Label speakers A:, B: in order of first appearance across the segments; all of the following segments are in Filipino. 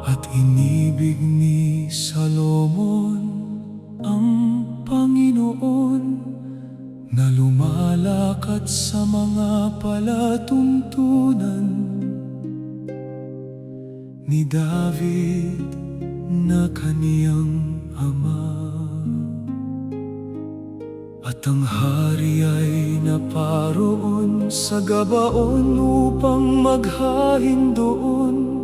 A: At inibig ni Salomon ang Panginoon na lumalakad sa mga palatuntunan ni David na kaniyang ama. At ang hari ay naparoon sa Gabaon upang maghain doon,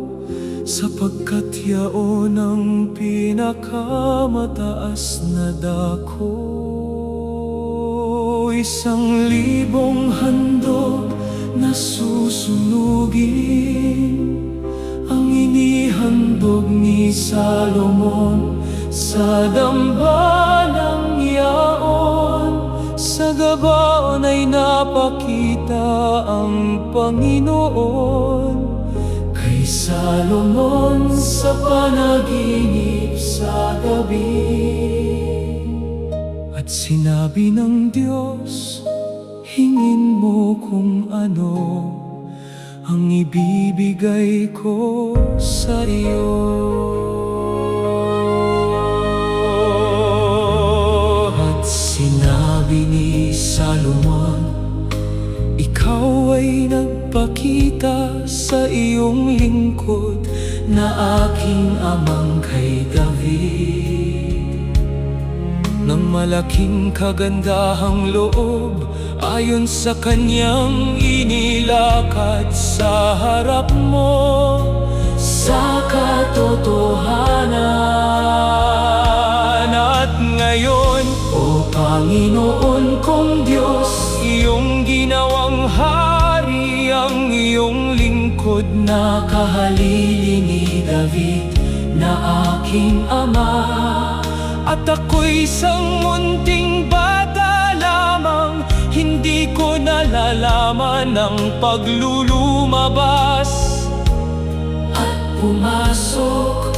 A: sapagkat yaon ang pinakamataas na dako. 1,000 handog na susunugin ang inihandog ni Salomon sa dambanang yaon. Sa Gabaon ay napakita ang Panginoon kay Salomon sa panaginip sa gabi. At sinabi ng Diyos, hingin mo kung ano ang ibibigay ko sa iyo. At sinabi ni Salomon, ikaw ay nagpakita sa iyong lingkod na aking amang kay David ng malaking kagandahang loob, ayon sa kanyang inilakad sa harap mo sa katotohanan. At ngayon, O Panginoon kong Diyos, iyong ginawang hari ang iyong lingkod na kahalili ni David na aking ama. At ako'y isang munting bata lamang, hindi ko nalalaman ang paglulumabas at pumasok.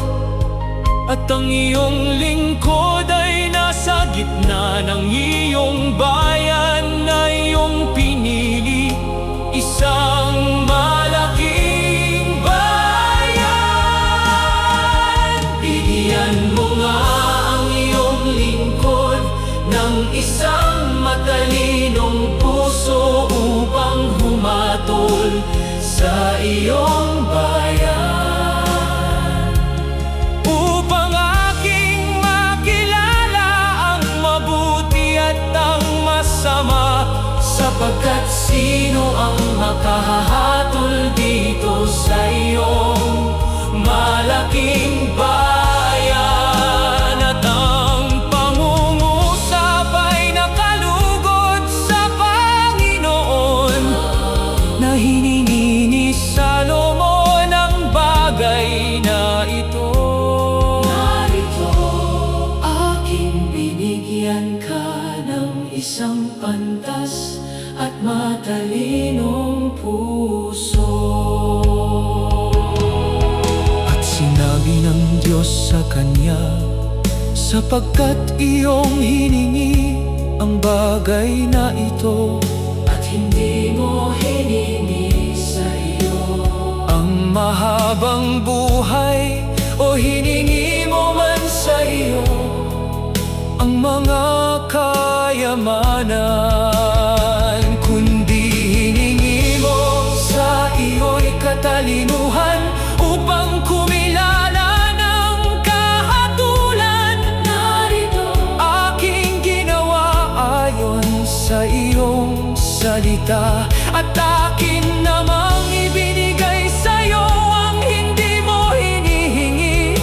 A: At ang iyong lingkod ay nasa gitna ng iyong bayan na iyong pinili, isang malaking bayan. Bigyan mo nga ng isang matalinong puso upang humatol sa iyong bayan, upang aking makilala ang mabuti at ang masama, sapagkat sino ang makahahatol dito sa iyong malaking bayan. Hiningi ni Salomon ang bagay na ito. Narito, aking binigyan ka ng isang pantas at matalinong puso. At sinabi ng Diyos sa kanya, sapagkat iyong hiningi ang bagay na ito, hindi mo hiningi sa iyo ang mahabang buhay, o hiningi mo man sa iyo ang mga kayamanan, kundi hiningi mo sa iyo'y katalinuhan upang kumilala ng kahatulan. Narito aking ginawa ayon sa iyong salita, at akin namang ibinigay sa'yo ang hindi mo hinihingi,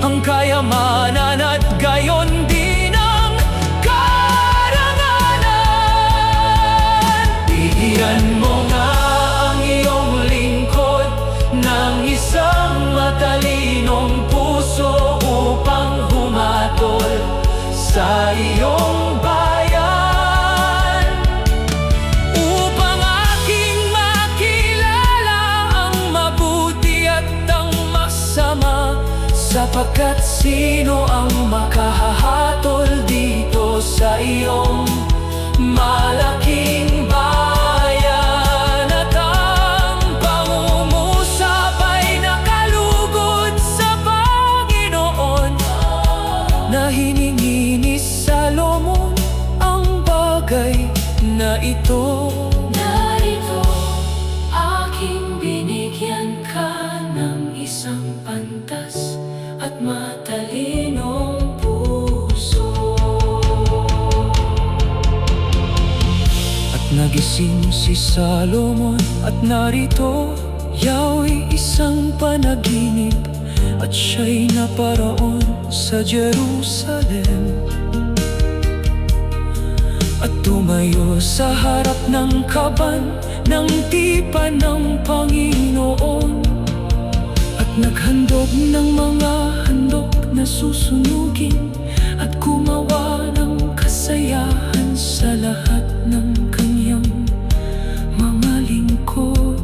A: ang kayamanan at gayon din ang karangalan. Bigyan mo nga ang iyong lingkod ng isang matalinong puso upang humatol sa iyong bayan, sapagkat sino ang makahahatol dito sa iyong malaking bayan? At ang pangungusap ay nakalugod sa Panginoon, na hiningi ni Salomon ang bagay na ito.
B: Narito, aking binigyan ka ng isang pantas at matalinong puso.
A: At nagising si Salomon at narito, yaw'y isang panaginip, at siya'y naparaon sa Jerusalem. At tumayo sa harap ng kaban ng tipan ng Panginoon, at naghandog ng mga handog na susunugin, at gumawa ng kasayahan sa lahat ng kanyang mga lingkod.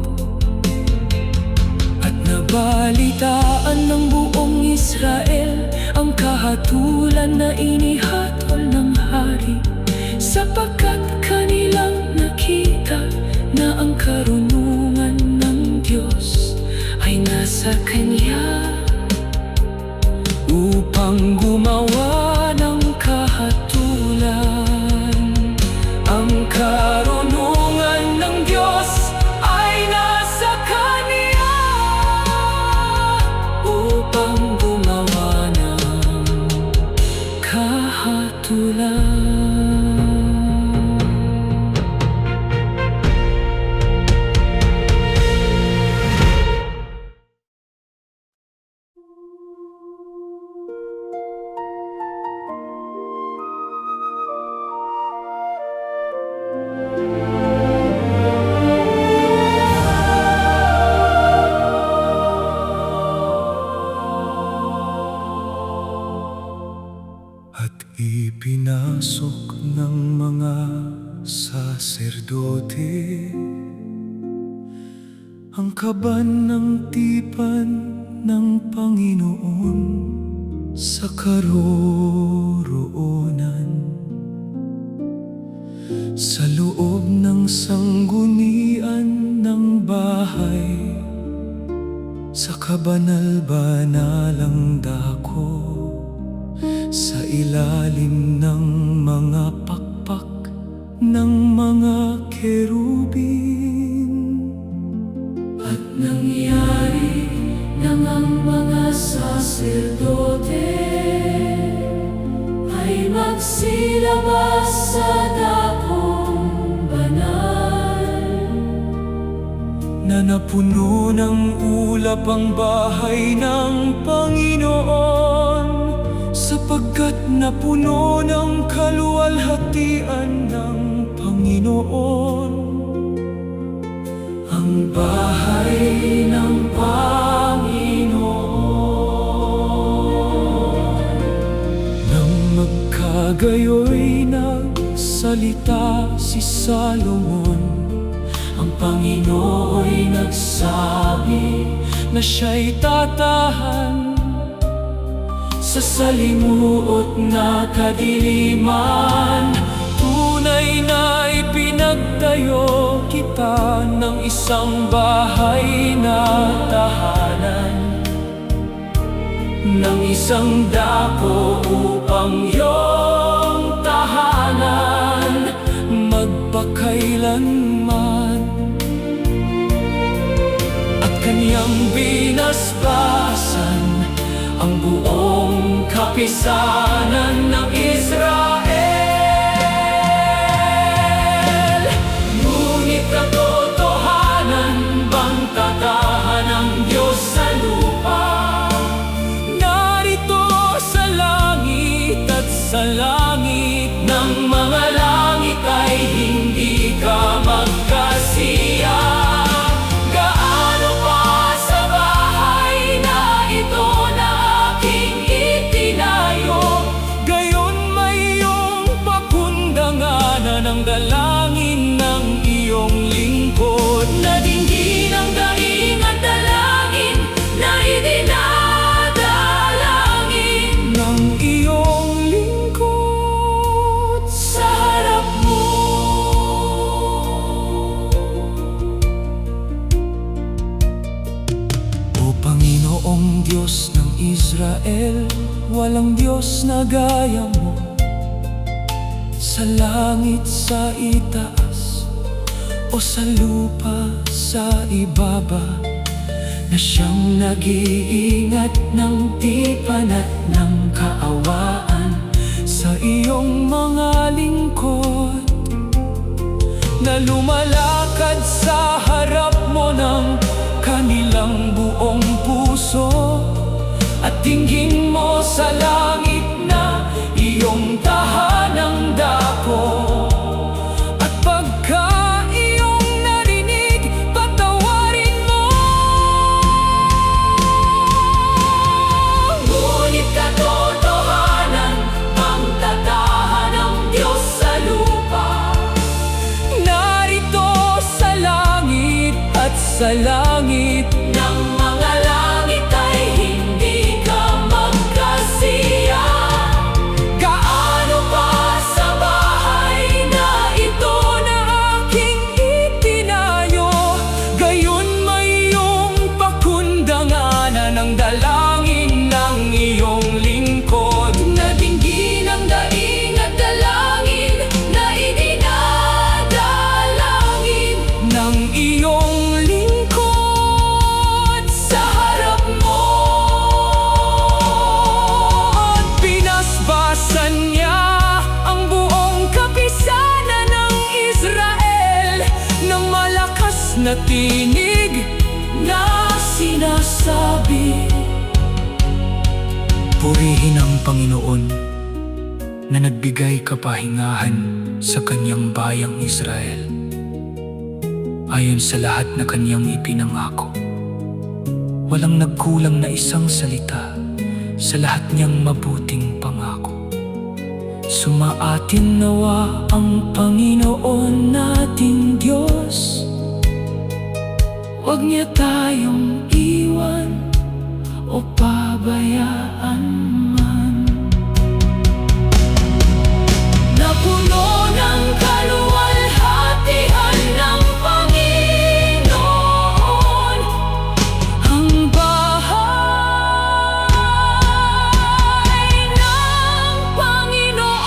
A: At nabalitaan ng buong Israel ang kahatulan na inihatol ng hari, sapagkat kanilang nakita na ang karunungan ng Diyos ay nasa Kanya, upang gumawa ng kahatulan. Ang karunungan ng Diyos ay nasa Kanya, upang gumawa ng kahatulan.
C: At ipinasok ng mga saserdote ang kaban ng tipan ng Panginoon sa karoroonan, sa loob ng sanggunian ng bahay, sa kabanal-banalang dako, sa ilalim ng mga pakpak ng mga kerubin.
B: At nangyari nang ang mga saserdote ay magsilabas sa dakong banal,
C: na napuno ng ulap ang bahay ng Panginoon, sapagkat napuno ng kaluwalhatian ng Panginoon.
B: ang bahay ng Panginoon.
C: Nang magkagayoy nagsalita si Salomon,
B: Ang Panginooy nagsabi
C: na siya'y tatahan
B: sa salimuot na kadiliman.
C: Tunay na ipinagtayo kita ng isang bahay na tahanan,
B: Ng isang dako upang iyong tahanan
C: magpakailanman.
B: at kaniyang binasbasan ang buong kapisanan ng Israel. Ngunit katotohanan bang tatahan ang Diyos sa lupa?
C: Narito sa langit at sa langit
B: Ng mga langit ay hindi ka magkasiya. Gaano pa sa bahay na ito na aking itinayo?
C: gayon
A: Diyos ng Israel, walang Diyos na gaya mo. Sa langit sa itaas o sa lupa sa ibaba, na siyang nag-iingat ng tipan at ng kaawaan sa iyong mga lingkod, na lumalakad sa harap mo ng kanilang buong puso, at tingin mo sa langit na iyong tahanang dako. At pagka iyong narinig, patawarin mo.
B: Ngunit katotohanan ang tatahan ng Diyos sa lupa.
A: Narito sa langit at sa langit,
B: Ng mga langit ay hindi ka magkasiya. Gaano pa sa bahay na ito
A: na aking itinayo, gayon may iyong pakundanganan ng dalangin ng iyong lingkod.
B: nadinggin ang daing at dalangin na idinadalangin
A: Ng iyong lingkod
B: sa harap mo.
A: at pinasbasan niya ang buong kapisanan ng Israel ng malakas na tinig na sinasabi, purihin ang Panginoon na nagbigay kapahingahan sa kanyang bayang Israel, ayon sa lahat na kanyang ipinangako. Walang nagkulang na isang salita sa lahat niyang mabuting pangako. Sumaatin nawa ang Panginoon nating Diyos, huwag niya tayong iwan o pabayaan man.
B: Napuno ng kaluwalhatian ng Panginoon
A: Ang bahay ng Panginoon.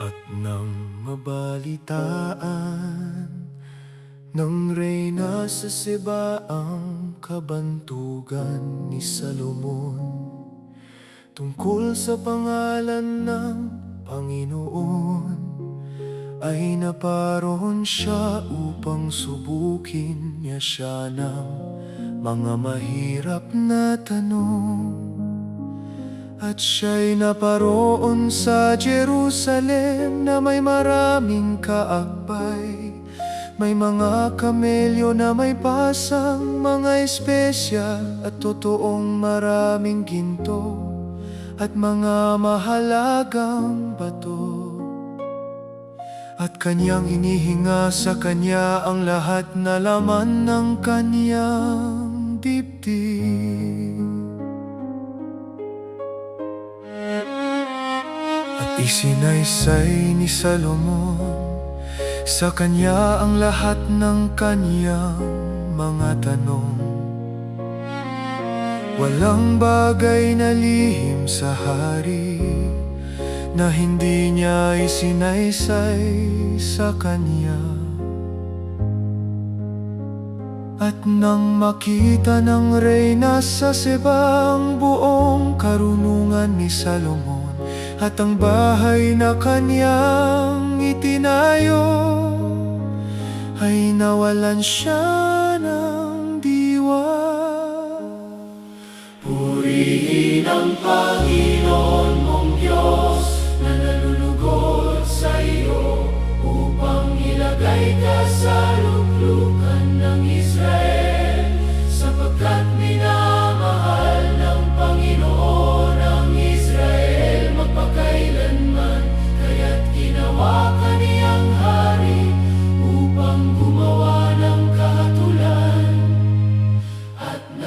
D: At nang mabalitaan ng reyna sa Seba ang kabantugan ni Salomon tungkol sa pangalan ng Panginoon, ay naparoon siya upang subukin niya siya ng mga mahirap na tanong. At siya'y naparoon sa Jerusalem na may maraming kaakbay, may mga kamelyo na may pasang mga espesya at totoong maraming ginto at mga mahalagang bato. At kanyang inihinga sa kanya ang lahat na laman ng kanyang dibdib. At isinaysay ni Salomon sa kanya ang lahat ng kanyang mga tanong. Walang bagay na lihim sa hari na hindi niya isinaysay sa kanya. At nang makita ng reyna sa Seba ang buong karunungan ni Salomon at ang bahay na kanyang itinayo, ay nawalan siya ng diwa.
B: Purihin ang Panginoon mong Diyos na nalulugod sa iyo upang ilagay ka sa luklukan ng Israel, sapagkat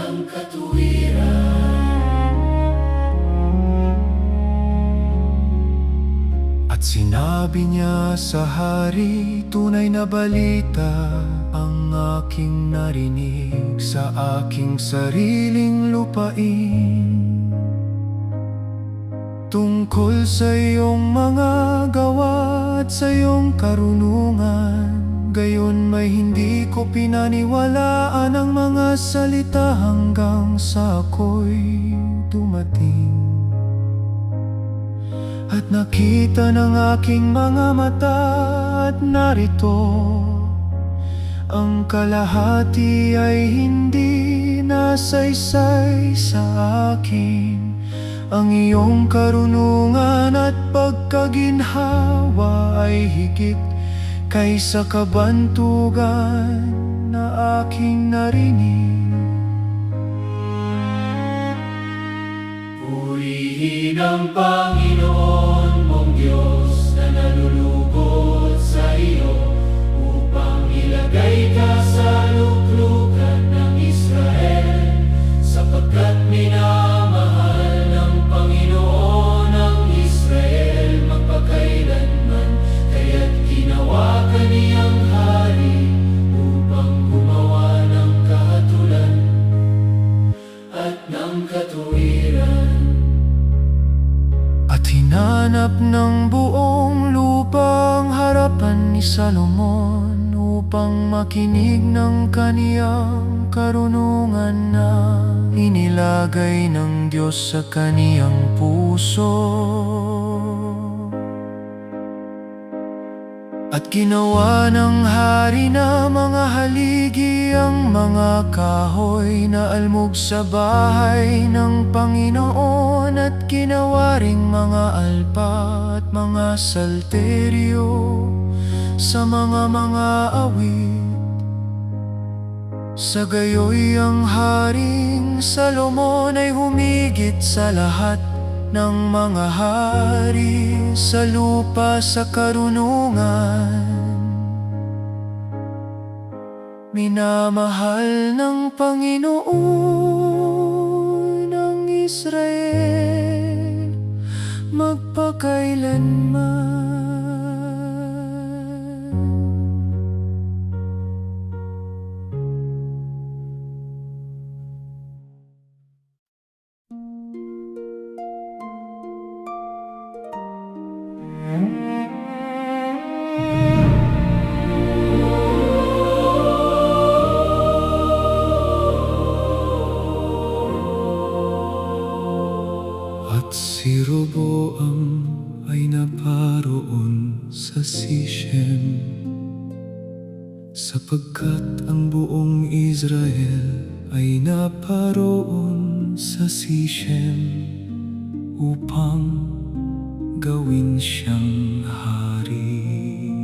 B: ng katuwiran.
D: At sinabi niya sa hari, tunay na balita ang aking narinig sa aking sariling lupain. Tungkol sa iyong mga gawa at sa iyong karunungan, gayon may hindi ko pinaniwalaan ang mga salita hanggang sa ako'y dumating. At nakita ng aking mga mata at narito, ang kalahati ay hindi nasaysay sa akin. Ang iyong karunungan at pagkaginhawa ay higit kaysa kabantugan na aking narinig.
B: Purihin ang Panginoon mong Diyos na nalulugod sa iyo, upang ilagay ka sa luklukan ng Israel, sapagkat minamahal ng Panginoon ang Israel magpakailanman. Kaya't ginawa ka niyang hari upang gumawa ng kahatulan at ng katuwiran.
D: At hinanap ng buong lupa ang harapan ni Salomon upang makinig ng kaniyang karunungan na inilagay ng Diyos sa kaniyang puso. At ginawa ng hari na mga haligi ang mga kahoy na almog sa bahay ng Panginoon, at ginawa ring mga alpa at mga salteryo sa mga awit. Sa gayoy ang Haring Salomon ay humigit sa lahat ng mga hari sa lupa sa karunungan. Minamahal ng Panginoon ng Israel magpakailanman. At si Roboam ay naparoon sa Sichem, sapagkat ang buong Israel ay naparoon sa Sichem upang gawin siyang hari.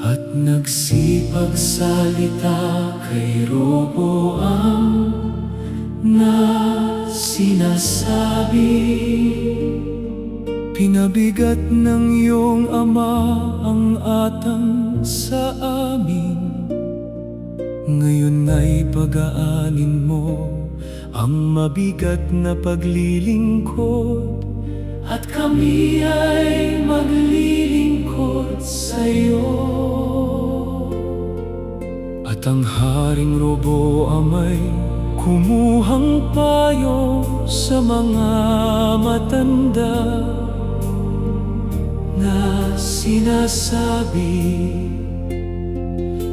D: At nagsipagsalita kay Roboam na sinasabi, pinabigat ng iyong ama ang atang sa amin. Ngayon ay pagaanin mo ang mabigat na paglilingkod, at kami ay maglilingkod sa iyo. At ang Haring Roboam ay kumuhang payo sa mga matanda na sinasabi,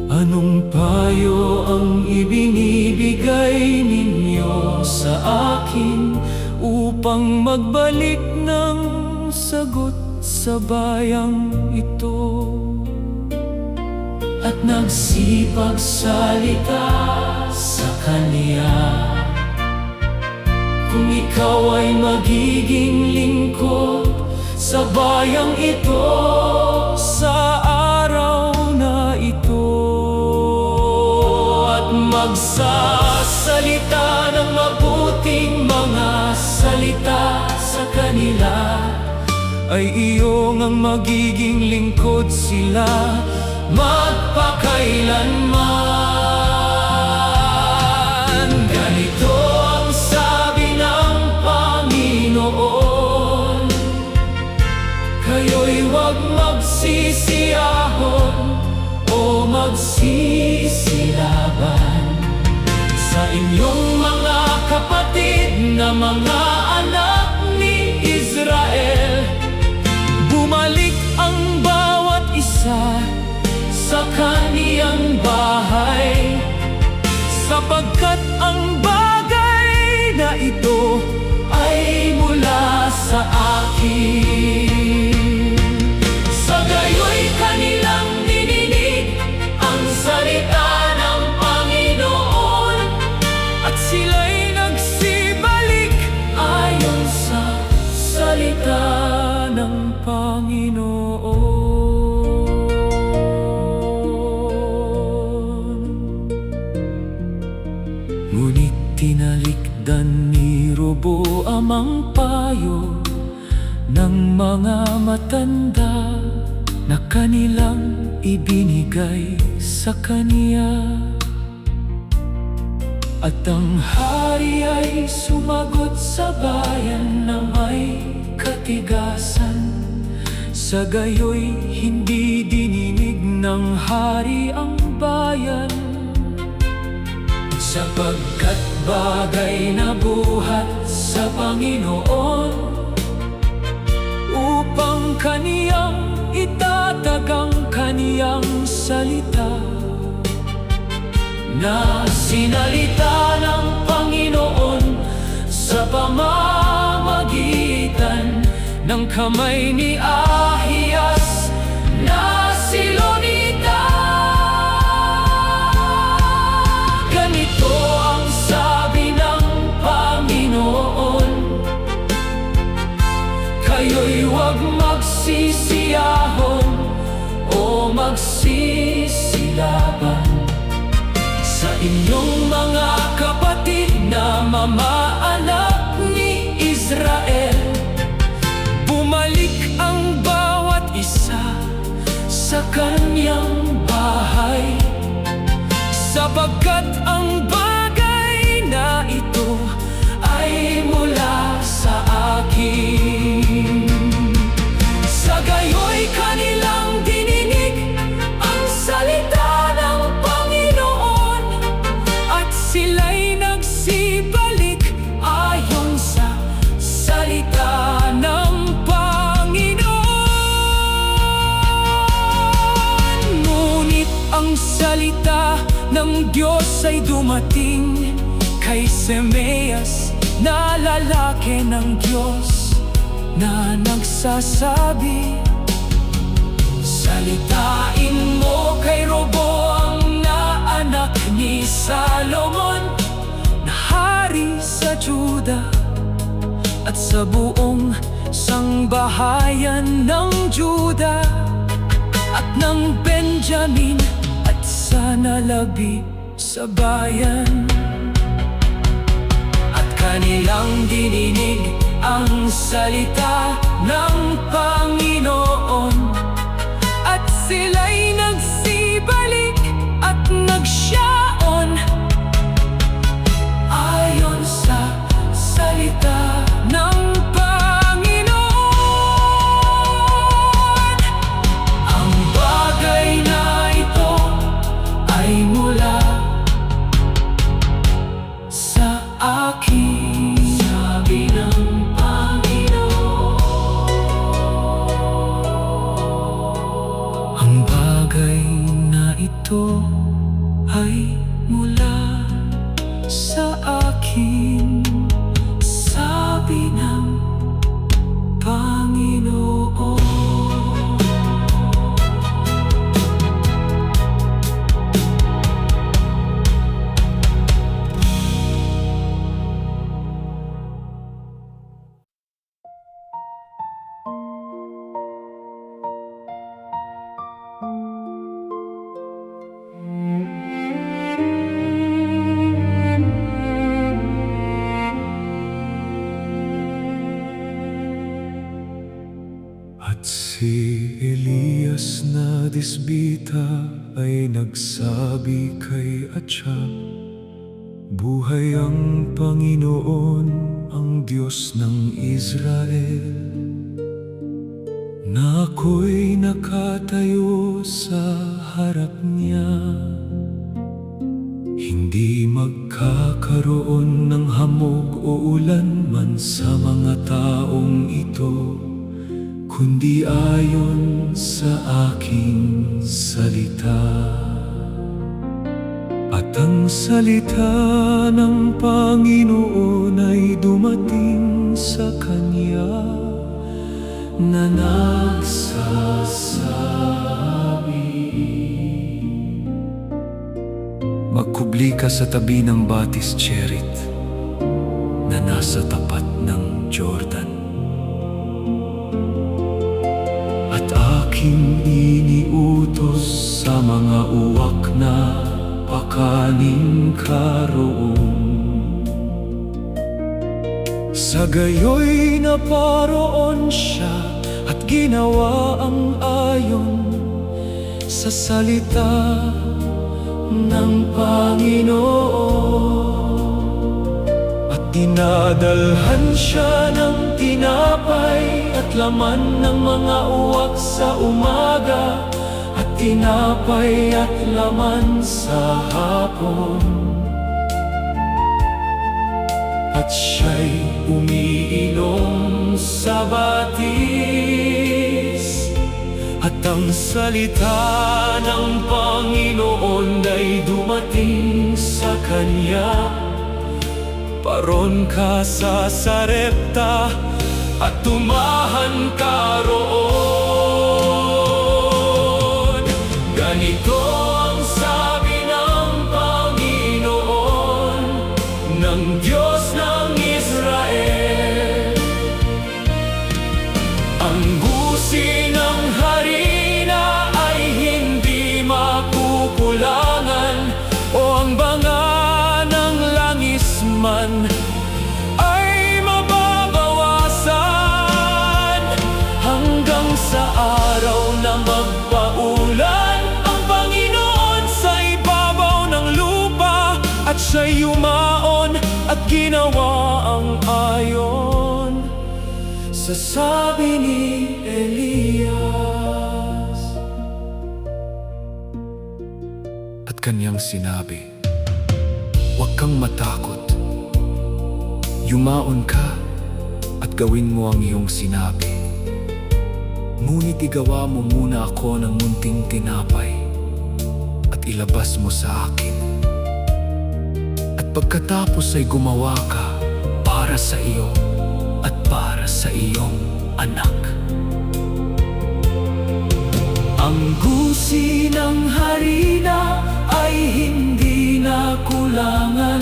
D: anong payo ang ibinibigay ninyo sa akin upang magbalik ng sagot sa bayang ito? At nagsipagsalita sa kaniya, kung ikaw ay magiging lingkod sa bayang ito sa araw na ito, at magsasalita ng mabuting mga salita sa kanila, ay iyong ang magiging lingkod sila magpakailanman.
C: mga anak ni Israel. Bumalik ang bawat isa sa kaniyang bahay, sapagkat ang bagay na ito ay mula sa akin. Sa gayo'y kanilang dininig ang salita ng Panginoon, at sila'y nagsibalik ayon sa salita ng Panginoon. Ngunit tinalikdan ni Roboam ang payo ng mga matanda na kanilang ibinigay sa kaniya. At ang hari ay sumagot sa bayan na may katigasan. Sa gayo'y hindi dininig ng hari ang bayan, sapagkat bagay na buhat sa Panginoon, upang kaniyang itatag ang kaniyang salita. Na sinalita ng Panginoon sa pamamagitan ng kamay ni Ahias na Silonita. Ganito ang sabi ng Panginoon: kayo'y huwag magsisiyahon o magsisilaban sa inyong mga kapatid na mamaanak ni Israel. Bumalik ang bawat isa sa kanyang bahay, sapagkat ang bagay na ito ay mula sa akin. Sa gayo'y kanilang dininig ang salita ng Panginoon, at sila'y nagsibalik ayon sa salita ng Panginoon. Ngunit ang salita ng Diyos ay dumating kay Semeas na lalaki ng Diyos, na nagsasabi: salitain mo kay Roboam na anak ni Salomon, na hari sa Juda at sa buong sangbahayan ng Juda at ng Benjamin, at sa nalabi sa bayan. At kanilang dininig ang salita ng Panginoon, at sila'y nagsibalik at nagsyaon ayon sa salita ng Panginoon. Ang bagay na ito ay mula sa akin, sabi ng ito ay mula sa akin, sabi ng Panginoon. At si Elias na disbita ay nagsabi kay Achab: buhay ang Panginoon, ang Diyos ng Israel, na ako'y nakatayo sa harap niya. Hindi magkakaroon ng hamog o ulan man sa mga taong ito, kundi ayon sa aking salita. At ang salita ng Panginoon ay dumating sa kanya na nagsasabi, magkubli ka sa tabi ng Batis Cherit na nasa tapat ng Jordan. At aking iniutos sa mga uwak na pakanin ka roon. Sa gayoy naparoon siya at ginawa ang ayon sa salita ng Panginoon. At dinadalhan siya ng tinapay at laman ng mga uwak sa umaga, at tinapay at laman sa hapon. At siya'y umiinom sa batis, at ang salita ng Panginoon ay dumating sa kanya. Paron ka sa Sarepta at tumahan ka roon. Ganito ang sabi ng Panginoon, ng Diyos ng Israel: ang busi ng harina ay hindi makukulangan, o ang banga ng langis man ay mababawasan, hanggang sa araw na magpaulan ang Panginoon sa ibabaw ng lupa, at siya'y yumaon at ginawa ang ayon sa sabi ni Elias. At kanyang sinabi, huwag kang matakot, yumaon ka at gawin mo ang iyong sinabi. Ngunit igawa mo muna ako ng munting tinapay at ilabas mo sa akin. At pagkatapos ay gumawa ka para sa iyo at para sa iyong anak. Ang gusi ng harina ay hindi na kulangan,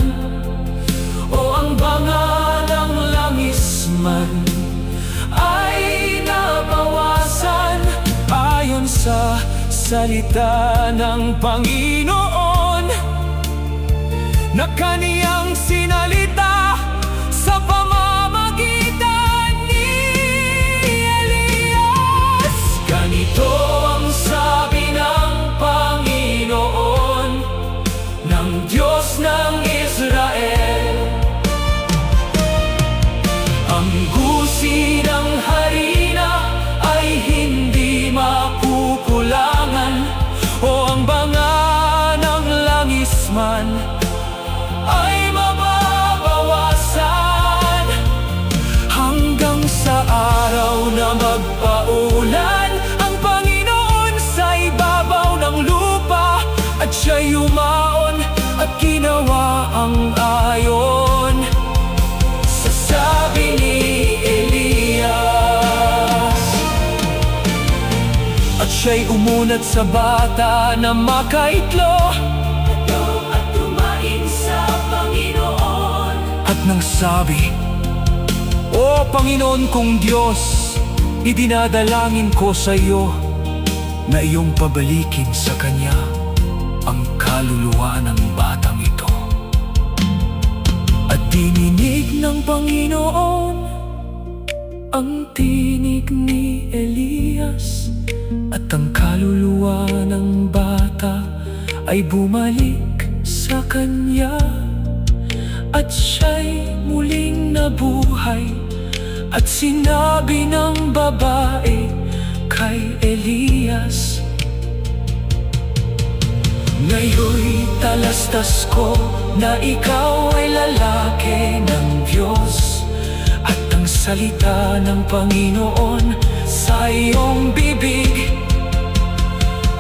C: o ang banga ng langis man ay nabawasan, ayon sa salita ng Panginoon na kaniyang sinalita sa pamamagitan ni Elias. Ganito ang sabi ng Panginoon, ng Diyos ng Israel: ang gusi ng harina ay hindi makukulangan, o ang banga ng langis man ay mababawasan, hanggang sa araw na magpaulan ang Panginoon sa ibabaw ng lupa, at siya'y yumaon at ginawa ang ayon sa sabi ni Elias. At siya'y umunat sa bata na makaitlo at tumain sa Panginoon, at nang sabi, O Panginoon kong Diyos, idinadalangin ko sa iyo na iyong pabalikin sa kanya ang kaluluwa ng batang ito. At dininig ng Panginoon ang tinig ni Elias, at ang kaluluwa ng bata ay bumalik sa kanya, at siya'y muling nabuhay. At sinabi ng babae kay Elias, ngayoy talastas ko na ikaw ay lalaki ng Diyos, at ang salita ng Panginoon sa iyong bibig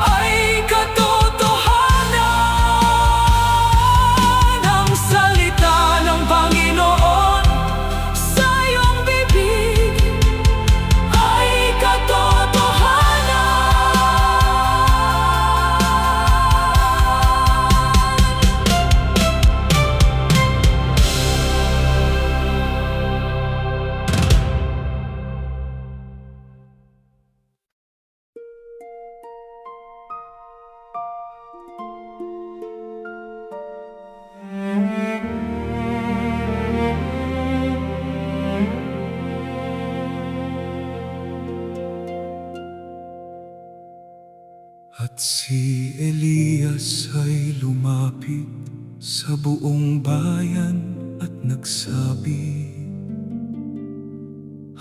C: ay katotohanan. Ang salita ng Panginoon sa iyong bibig ay katotohanan.
D: At si Elias ay lumapit sa buong bayan at nagsabi,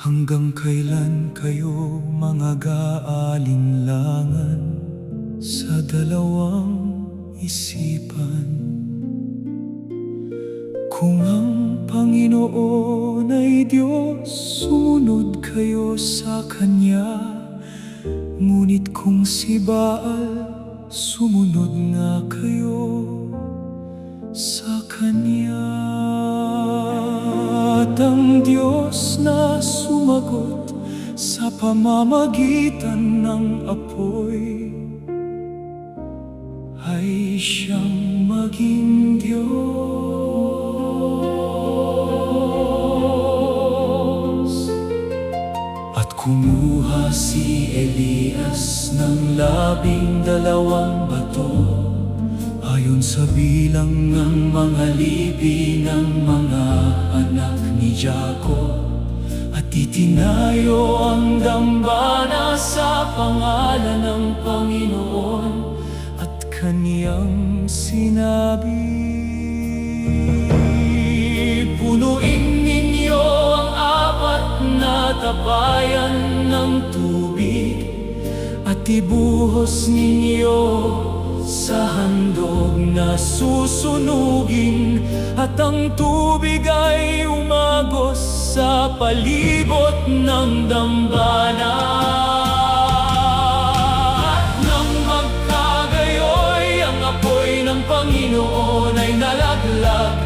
D: hanggang kailan kayo mga gaalinlangan sa dalawang isipan? Kung ang Panginoon ay Diyos, sumunod kayo sa Kanya. Ngunit kung si Baal, sumunod nga kayo sa Kanya. At ang Diyos na sumagot sa pamamagitan ng apoy ay siyang maging Diyos. At kumuha si Elias ng 12 bato, ayon sa bilang ng mga lipi ng mga anak ni Jacob, at itinayo ang dambana sa pangalan ng Panginoon, at kaniyang sinabi, punuin ninyo ang 4 na tapayan ng tubig, at ibuhos ninyo sa handog na susunugin, at ang tubig ay umagos sa palibot ng dambana. At nang magkagayoy, ang apoy ng Panginoon ay nalaglag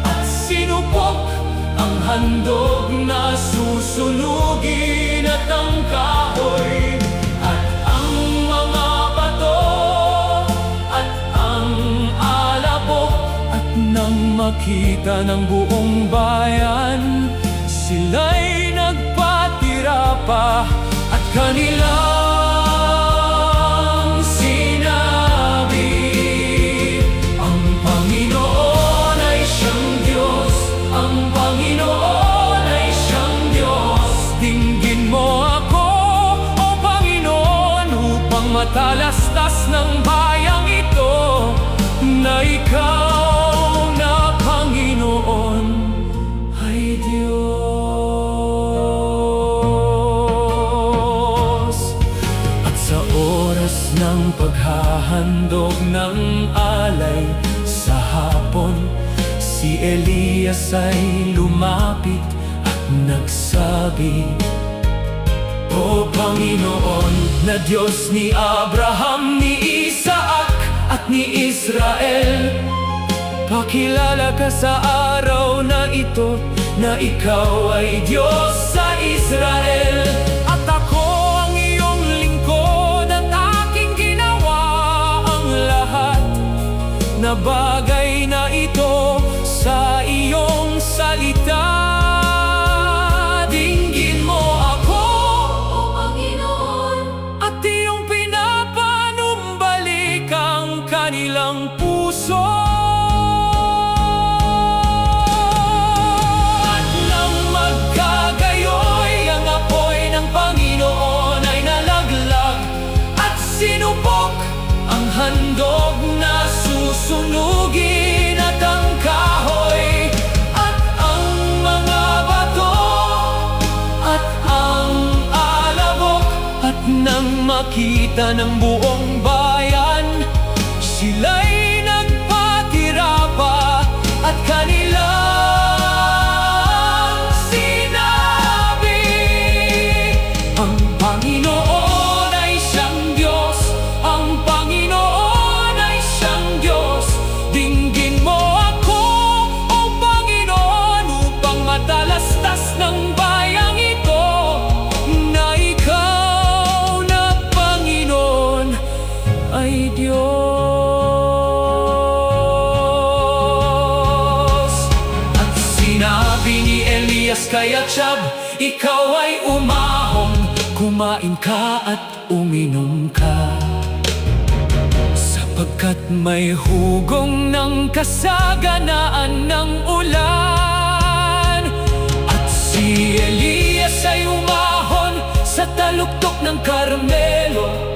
D: at sinupok ang handog na susunugin, at ang kahoy at ang mga bato at ang alabok. At nang makita ng buong bayan, sila'y nagpatira pa at kanilang sinabi, ang Panginoon ay siyang Diyos, ang Panginoon ay siyang Diyos. Dinggin mo ako, O Panginoon, upang matalastas ng bayang ito, na ikaw na Panginoon ay Diyos. At sa oras ng paghahandog ng alay sa hapon, si Elias ay lumapit at nagsabi, O Panginoon na Diyos ni Abraham, ni Isaac at ni Israel, pakilala ka sa araw na ito na ikaw ay Diyos sa Israel. At ako ang iyong lingkod at aking ginawa ang lahat na bagay na ito sa iyong salita. Dinggin mo ako,
B: O Panginoon,
C: at iyong pinapanumbalik ang kanilang puso. At nang magkagayoy, ang apoy ng Panginoon ay nalaglag at sinupok ang handog na susunugin, at ang kahoy at ang mga bato at ang alabok. At nang makita ng buong bayan, sila'y nagpatira Sinabi ni Elias kay Achab, ikaw ay umahong, kumain ka at uminom ka, sapagkat may hugong ng kasaganaan ng ulan. At si Elias ay umahon sa taluktok ng Karmelo,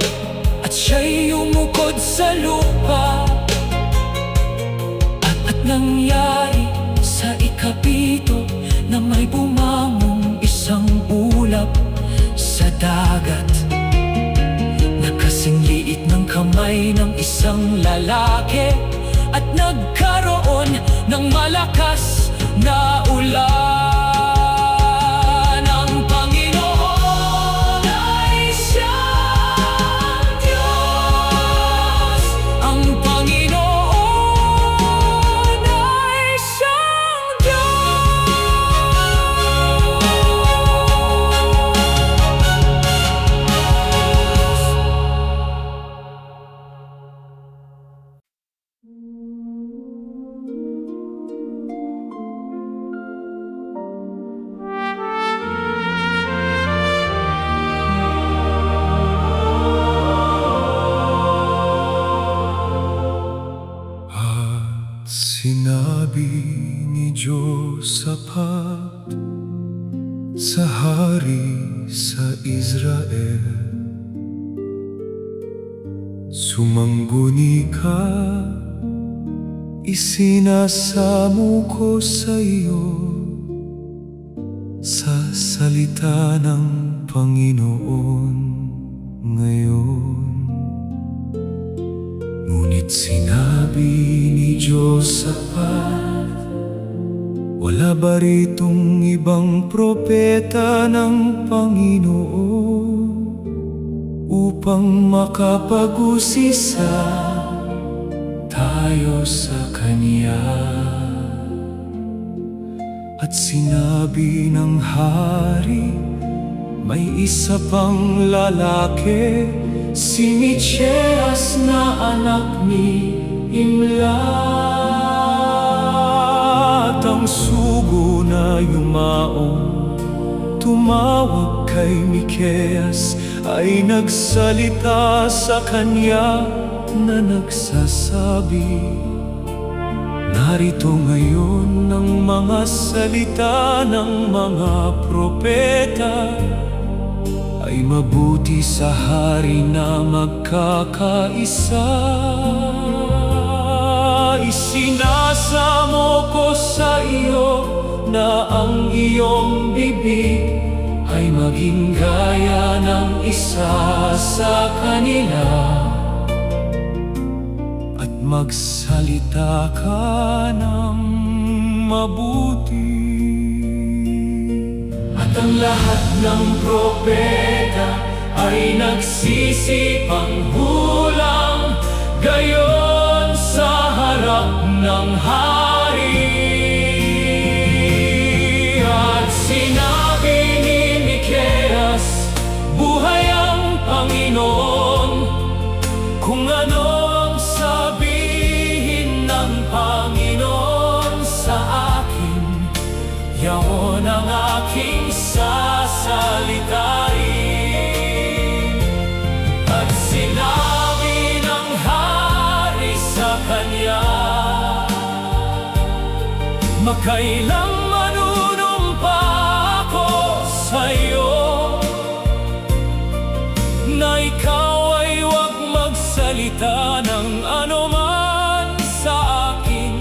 C: at siya'y umukod sa lupa. At nangyari sa ikapito na may bumangong isang ulap sa dagat, na kasing liit ng kamay ng isang lalaki, at nagkaroon ng malakas na ulan. Ang Panginoon ay siyang Diyos. Ang Panginoon ay siyang
D: Sinabi ni Josaphat sa hari sa Israel, sumangguni ka, isinasamo ko sa iyo sa salita ng Panginoon ngayon. Ngunit sinabi ni Josaphat, wala ba ritong ibang propeta ng Panginoon upang makapag-usisa tayo sa Kanya? At sinabi ng hari, may isa pang lalaki, si Micheas na anak ni Imla. At ang sugo na yumaong tumawag kay Micheas ay nagsalita sa kanya na nagsasabi, narito ngayon ang mga salita ng mga propeta, ay mabuti sa hari na magkakaisa. Isinasamo ko sa iyo na ang iyong bibig ay maging gaya ng isa sa kanila, at magsalita ka ng mabuti. At ang lahat ng propeta ay nagsisipang hulang gayon sa harap ng hari. At sinabi ni Micheas, buhay ang Panginoon, kung ano ang sabihin ng Panginoon sa akin, yaon ang aking sasalitain. At sinabi ng hari sa kanya, makailang manunumpa ako sa iyo, na ikaw ay huwag magsalita ng anuman sa akin,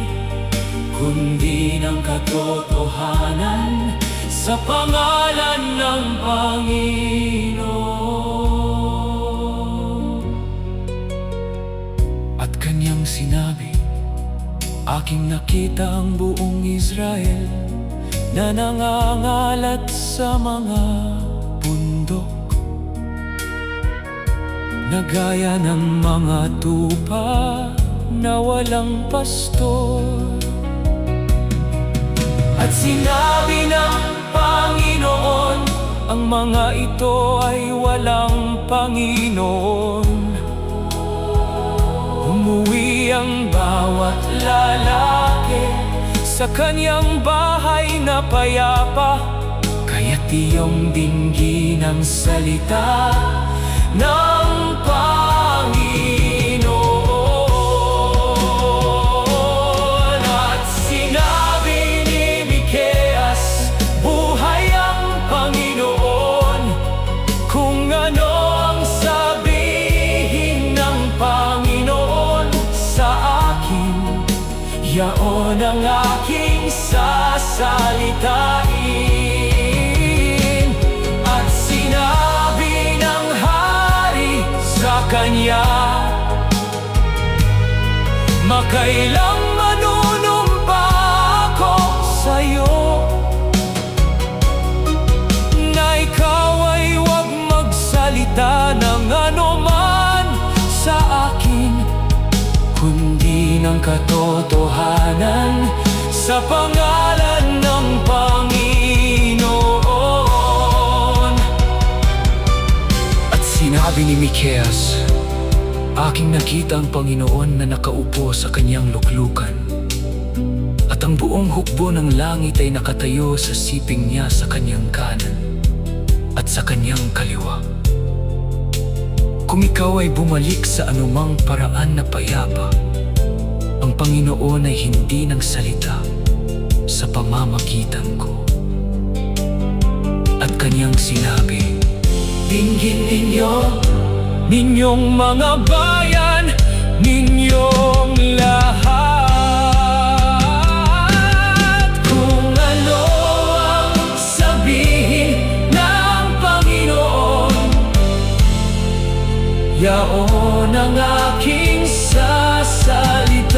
D: kundi ng katotohanan sa pangalan ng Panginoon. At kanyang sinabi, aking nakita ang buong Israel na nangangalat sa mga bundok, na gaya ng mga tupa na walang pastor. At sinabi ng Panginoon, ang mga ito ay walang Panginoon. Umuwi ang bawat lalaki sa
C: sa kanyang bahay na payapa.
A: Kaya't iyong dinggin ang salita
C: ng Panginoon. At sinabi ni Miqueas, buhay ang Panginoon. Kung ano ang sabihin ng Panginoon sa akin, yaon ang aking sasalitain. At sinabi ng hari sa kanya, makailang manunumpa ako sa'yo, na ikaw ay huwag magsalita ng anuman sa akin, kundi ng katotohanan sa pangalan ng Panginoon.
A: At sinabi ni Miqueas, aking nakita ang Panginoon na nakaupo sa kanyang luklukan, at ang buong hukbo ng langit ay nakatayo sa siping niya sa kanyang kanan at sa kanyang kaliwa. Kung ikaw ay bumalik sa anumang paraan na payapa, ang Panginoon ay hindi nang salita sa pamamagitan ko. At kanyang sinabi,
C: Dinggin ninyong mga bayan, ninyong lahat, kung ano ang sabihin ng Panginoon, yaon ang aking sasalitain.